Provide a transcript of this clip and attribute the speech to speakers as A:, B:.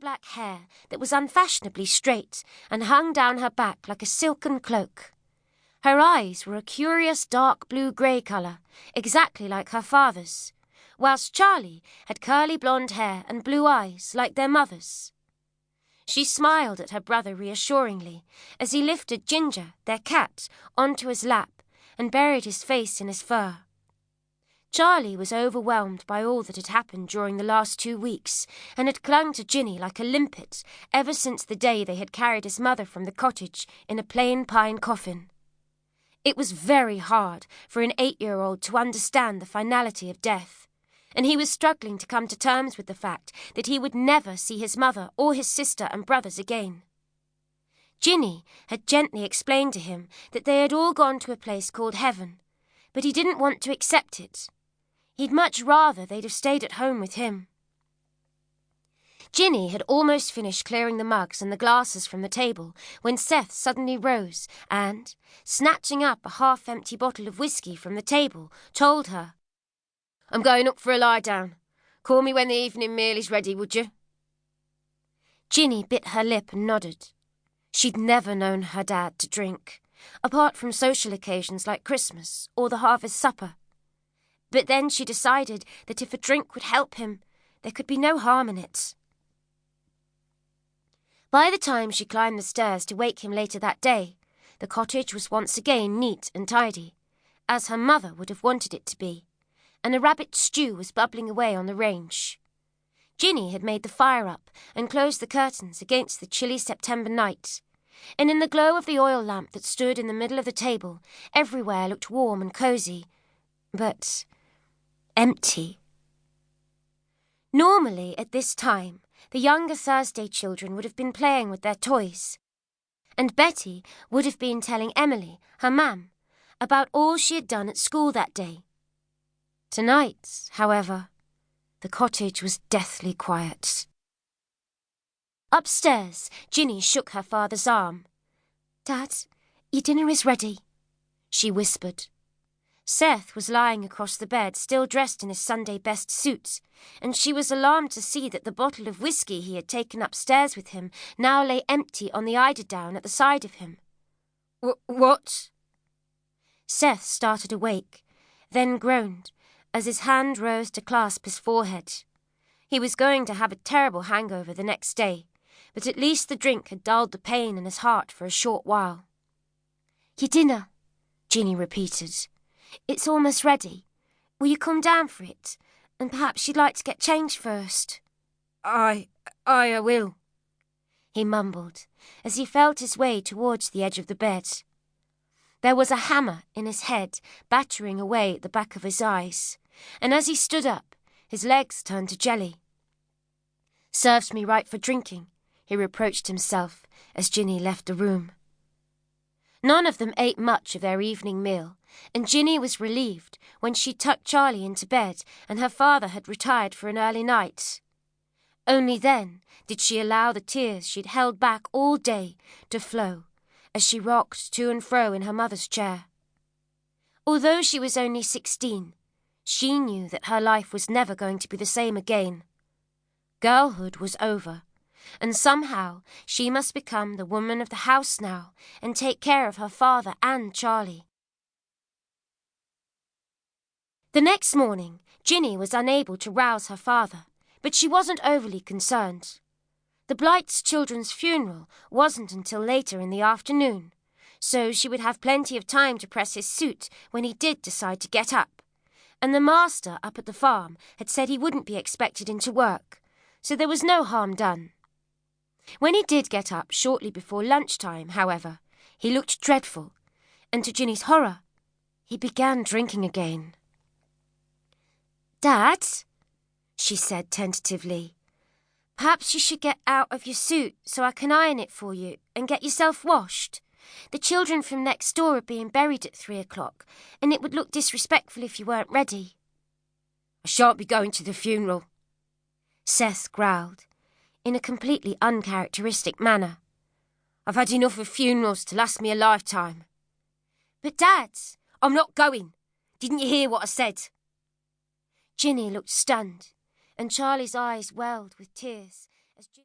A: black hair that was unfashionably straight and hung down her back like a silken cloak. Her eyes were a curious dark blue-grey colour, exactly like her father's, whilst Charlie had curly blonde hair and blue eyes like their mother's. She smiled at her brother reassuringly as he lifted Ginger, their cat, onto his lap and buried his face in his fur. Charlie was overwhelmed by all that had happened during the last 2 weeks and had clung to Ginny like a limpet ever since the day they had carried his mother from the cottage in a plain pine coffin. It was very hard for an 8-year-old to understand the finality of death, and he was struggling to come to terms with the fact that he would never see his mother or his sister and brothers again. Ginny had gently explained to him that they had all gone to a place called heaven, but he didn't want to accept it. He'd much rather they'd have stayed at home with him. Ginny had almost finished clearing the mugs and the glasses from the table when Seth suddenly rose and, snatching up a half-empty bottle of whiskey from the table, told her, "I'm going up for a lie-down. Call me when the evening meal is ready, would you?" Ginny bit her lip and nodded. She'd never known her dad to drink, apart from social occasions like Christmas or the harvest supper. But then she decided that if a drink would help him, there could be no harm in it. By the time she climbed the stairs to wake him later that day, the cottage was once again neat and tidy, as her mother would have wanted it to be, and a rabbit stew was bubbling away on the range. Ginny had made the fire up and closed the curtains against the chilly September night, and in the glow of the oil lamp that stood in the middle of the table, everywhere looked warm and cosy, but empty. Normally, at this time, the younger Thursday children would have been playing with their toys, and Betty would have been telling Emily, her mam, about all she had done at school that day. Tonight, however, the cottage was deathly quiet. Upstairs, Ginny shook her father's arm. "Dad, your dinner is ready," she whispered. Seth was lying across the bed, still dressed in his Sunday best suit, and she was alarmed to see that the bottle of whiskey he had taken upstairs with him now lay empty on the eiderdown at the side of him. What? Seth started awake, then groaned, as his hand rose to clasp his forehead. He was going to have a terrible hangover the next day, but at least the drink had dulled the pain in his heart for a short while. "Your dinner," Ginny repeated. "It's almost ready. Will you come down for it? And perhaps you'd like to get changed first." I will," he mumbled, as he felt his way towards the edge of the bed. There was a hammer in his head, battering away at the back of his eyes, and as he stood up, his legs turned to jelly. "Serves me right for drinking," he reproached himself as Ginny left the room. None of them ate much of their evening meal, and Ginny was relieved when she tucked Charlie into bed and her father had retired for an early night. Only then did she allow the tears she'd held back all day to flow as she rocked to and fro in her mother's chair. Although she was only 16, she knew that her life was never going to be the same again. Girlhood was over, and somehow she must become the woman of the house now and take care of her father and Charlie. The next morning, Ginny was unable to rouse her father, but she wasn't overly concerned. The Blights' children's funeral wasn't until later in the afternoon, so she would have plenty of time to press his suit when he did decide to get up, and the master up at the farm had said he wouldn't be expected into work, so there was no harm done. When he did get up shortly before lunchtime, however, he looked dreadful, and to Ginny's horror, he began drinking again. "Dad," she said tentatively, "perhaps you should get out of your suit so I can iron it for you and get yourself washed. The children from next door are being buried at 3 o'clock, and it would look disrespectful if you weren't ready." "I shan't be going to the funeral," Seth growled, in a completely uncharacteristic manner. "I've had enough of funerals to last me a lifetime." "But Dad..." "I'm not going. Didn't you hear what I said?" Ginny looked stunned, and Charlie's eyes welled with tears as